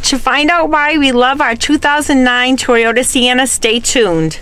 To find out why we love our 2009 Toyota Sienna, stay tuned.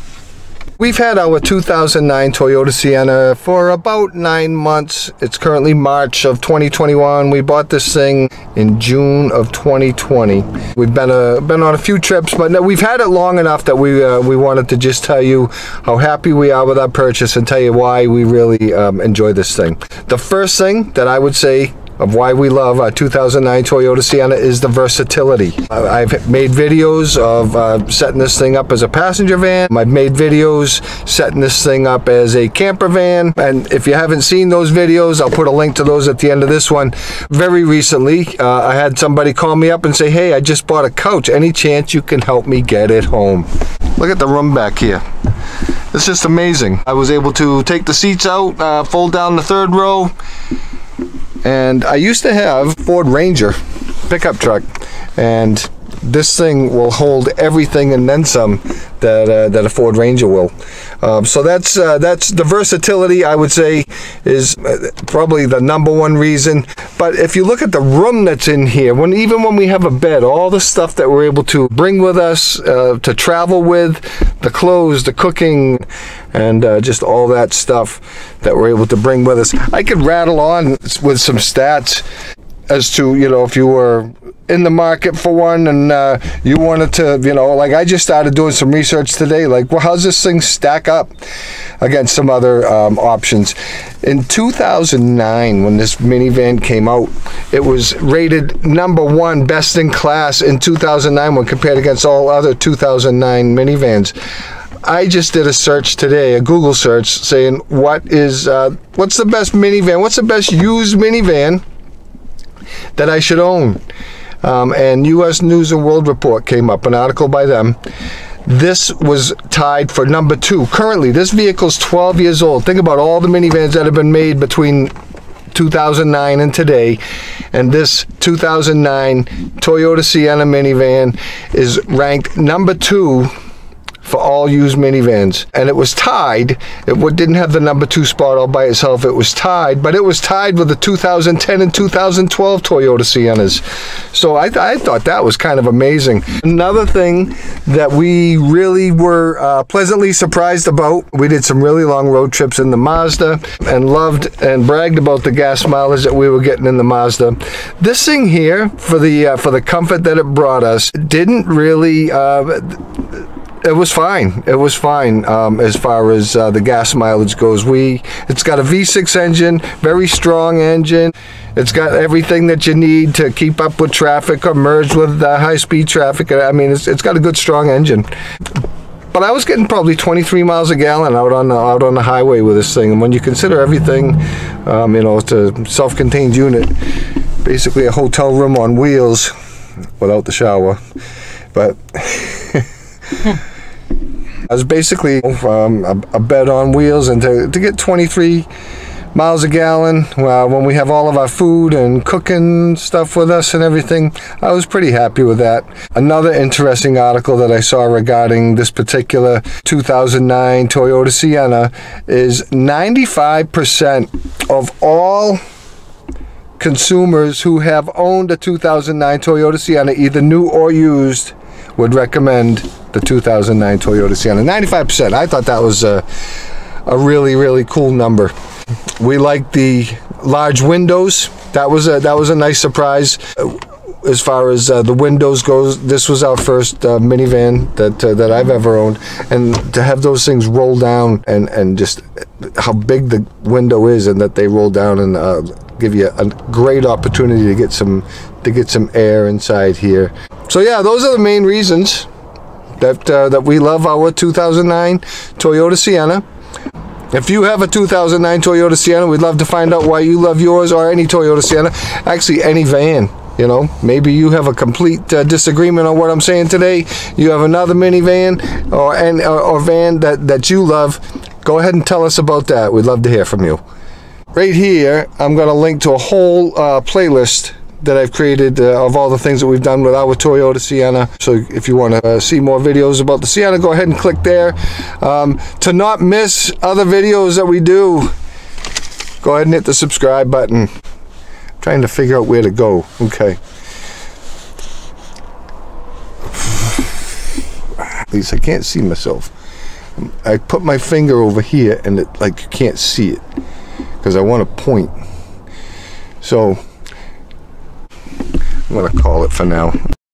We've had our 2009 Toyota Sienna for about 9 months. It's currently March of 2021. We bought this thing in June of 2020. We've been on a few trips, but we've had it long enough that we wanted to just tell you how happy we are with our purchase and tell you why we really enjoy this thing. The first thing that I would say of why we love our 2009 Toyota Sienna is the versatility. I've made videos of setting this thing up as a passenger van. I've made videos setting this thing up as a camper van, and if you haven't seen those videos, I'll put a link to those at the end of this one. Very recently, I had somebody call me up and say, hey, I just bought a couch. Any chance you can help me get it home? Look at the room back here. It's just amazing. I was able to take the seats out, fold down the third row, and I used to have Ford Ranger pickup truck, and this thing will hold everything and then some that a Ford Ranger will. So that's the versatility, I would say, is probably the #1 reason. But if you look at the room that's in here, even when we have a bed, all the stuff that we're able to bring with us to travel with, the clothes, the cooking, and just all that stuff that we're able to bring with us. I could rattle on with some stats as to, you know, if you were in the market for one and you wanted to, you know, like I just started doing some research today, like, well, how's this thing stack up against some other options? In 2009, when this minivan came out, it was rated #1 best in class in 2009 when compared against all other 2009 minivans. I just did a search today, a Google search, saying what's the best minivan, what's the best used minivan that I should own? And U.S. News and World Report came up, an article by them. This was tied for #2. Currently, this vehicle's 12 years old. Think about all the minivans that have been made between 2009 and today, and this 2009 Toyota Sienna minivan is ranked #2 for all used minivans, and it was tied. It didn't have the #2 spot all by itself. It was tied, but it was tied with the 2010 and 2012 Toyota Siennas. So I thought that was kind of amazing. Another thing that we really were pleasantly surprised about, we did some really long road trips in the Mazda and loved and bragged about the gas mileage that we were getting in the Mazda. This thing here, for the comfort that it brought us, didn't really it was fine. It was fine as far as the gas mileage goes. It's got a V6 engine, very strong engine. It's got everything that you need to keep up with traffic or merge with high-speed traffic. I mean, it's got a good, strong engine. But I was getting probably 23 miles a gallon out on the highway with this thing. And when you consider everything, you know, it's a self-contained unit, basically a hotel room on wheels without the shower. But it was basically a bed on wheels, and to get 23 miles a gallon when we have all of our food and cooking stuff with us and everything, I was pretty happy with that. Another interesting article that I saw regarding this particular 2009 Toyota Sienna is 95% of all consumers who have owned a 2009 Toyota Sienna, either new or used, would recommend the 2009 Toyota Sienna. 95%. I thought that was a really, really cool number. We like the large windows. That was a nice surprise. As far as the windows goes, this was our first minivan that I've ever owned, and to have those things roll down and just how big the window is, and that they roll down and give you a great opportunity to get some air inside here. So yeah, those are the main reasons that we love our 2009 Toyota Sienna. If you have a 2009 Toyota Sienna, we'd love to find out why you love yours, or any Toyota Sienna, actually any van. You know, maybe you have a complete disagreement on what I'm saying today. You have another minivan or van that you love. Go ahead and tell us about that. We'd love to hear from you. Right here, I'm going to link to a whole playlist that I've created of all the things that we've done with our Toyota Sienna. So if you want to see more videos about the Sienna, go ahead and click there. To not miss other videos that we do, go ahead and hit the subscribe button. I'm trying to figure out where to go. Okay. Lise. I can't see myself. I put my finger over here and it, like, you can't see it because I want to point. So I'm gonna call it for now.